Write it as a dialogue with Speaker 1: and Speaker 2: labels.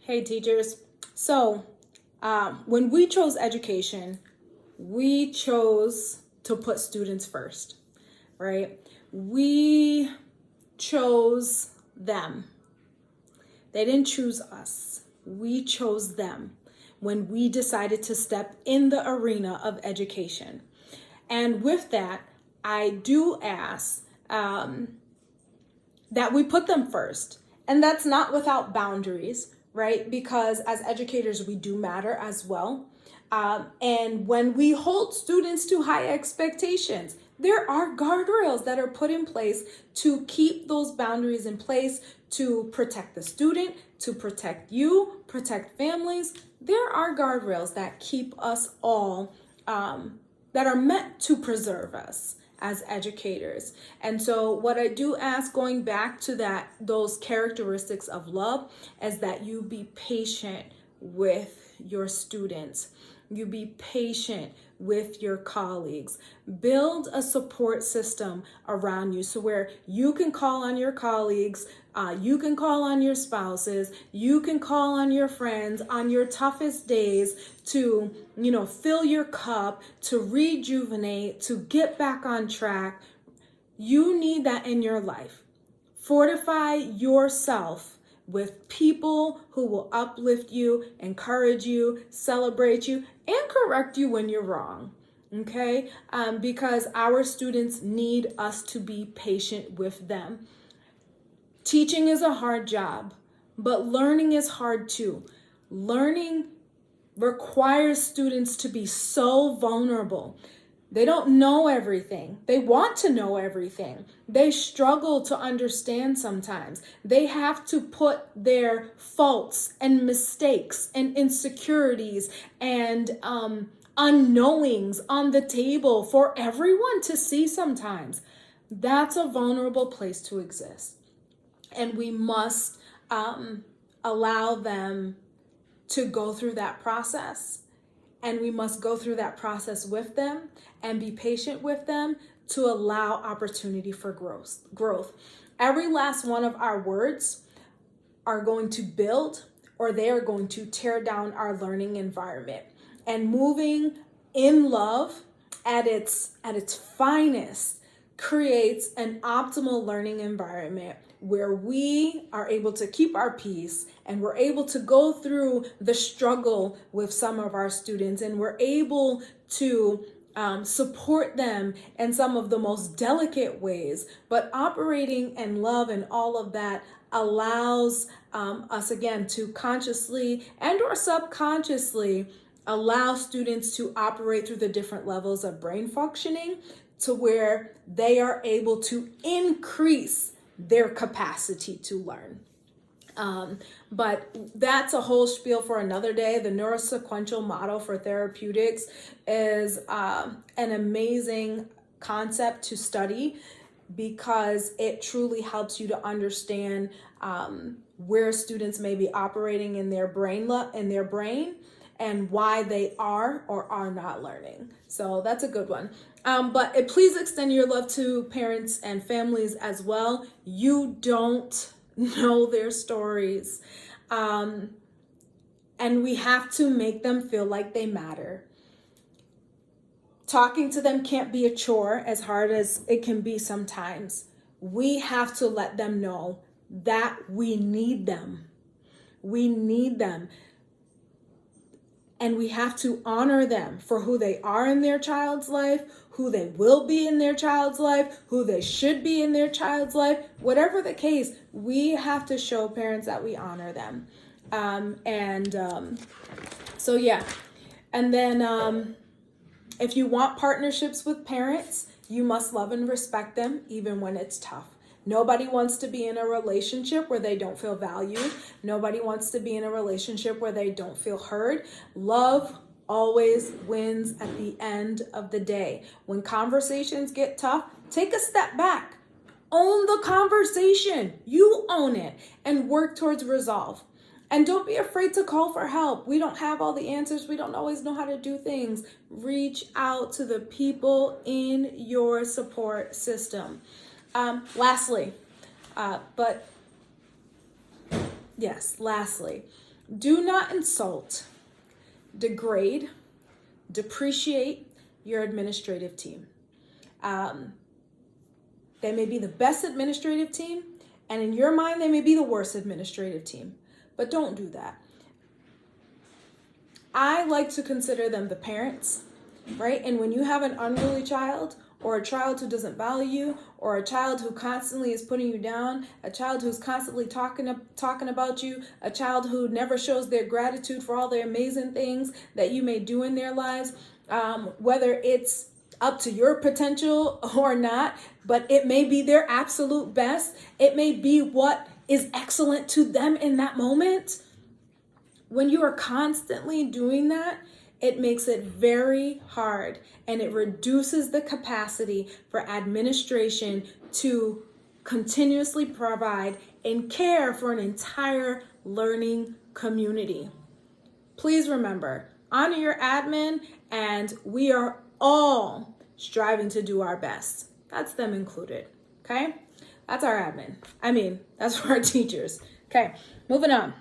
Speaker 1: Hey teachers. So when we chose education, we chose to put students first, right? We chose them. They didn't choose us. We chose them when we decided to step in the arena of education. And with that, I do ask that we put them first. And that's not without boundaries, right? Because as educators, we do matter as well. And when we hold students to high expectations, there are guardrails that are put in place to keep those boundaries in place to protect the student, to protect you, protect families. There are guardrails that keep us all, that are meant to preserve us as educators. And so what I do ask, going back to those characteristics of love, is that you be patient with your students. You be patient with your colleagues. Build a support system around you so where you can call on your colleagues, you can call on your spouses, you can call on your friends on your toughest days to, fill your cup, to rejuvenate, to get back on track. You need that in your life. Fortify yourself with people who will uplift you, encourage you, celebrate you, and correct you when you're wrong. Okay? Because our students need us to be patient with them. Teaching is a hard job, but learning is hard too. Learning requires students to be so vulnerable. They don't know everything. They want to know everything. They struggle to understand sometimes. They have to put their faults and mistakes and insecurities and unknowings on the table for everyone to see sometimes. That's a vulnerable place to exist. And we must allow them to go through that process. And we must go through that process with them and be patient with them to allow opportunity for growth. Every last one of our words are going to build or they are going to tear down our learning environment. And moving in love at its finest creates an optimal learning environment where we are able to keep our peace and we're able to go through the struggle with some of our students and we're able to support them in some of the most delicate ways. But operating in love and all of that allows us again to consciously and or subconsciously allow students to operate through the different levels of brain functioning to where they are able to increase their capacity to learn. But that's a whole spiel for another day. The neurosequential model for therapeutics is an amazing concept to study because it truly helps you to understand where students may be operating in their brain and why they are or are not learning. So that's a good one. But please extend your love to parents and families as well. You don't know their stories. And we have to make them feel like they matter. Talking to them can't be a chore as hard as it can be sometimes. We have to let them know that we need them. We need them. And we have to honor them for who they are in their child's life, who they will be in their child's life, who they should be in their child's life. Whatever the case, we have to show parents that we honor them. So yeah. And then if you want partnerships with parents, you must love and respect them even when it's tough. Nobody wants to be in a relationship where they don't feel valued. Nobody wants to be in a relationship where they don't feel heard. Love always wins at the end of the day. When conversations get tough, take a step back. Own the conversation. You own it and work towards resolve. And don't be afraid to call for help. We don't have all the answers. We don't always know how to do things. Reach out to the people in your support system. Lastly, Do not insult, degrade, depreciate your administrative team. They may be the best administrative team, and in your mind, they may be the worst administrative team, but don't do that. I like to consider them the parents, right? And when you have an unruly child, or a child who doesn't value you, or a child who constantly is putting you down, a child who's constantly talking about you, a child who never shows their gratitude for all the amazing things that you may do in their lives, whether it's up to your potential or not, but it may be their absolute best. It may be what is excellent to them in that moment. When you are constantly doing that, it makes it very hard, and it reduces the capacity for administration to continuously provide and care for an entire learning community. Please remember, honor your admin, and we are all striving to do our best. That's them included, okay? That's our admin. That's for our teachers. Okay, moving on.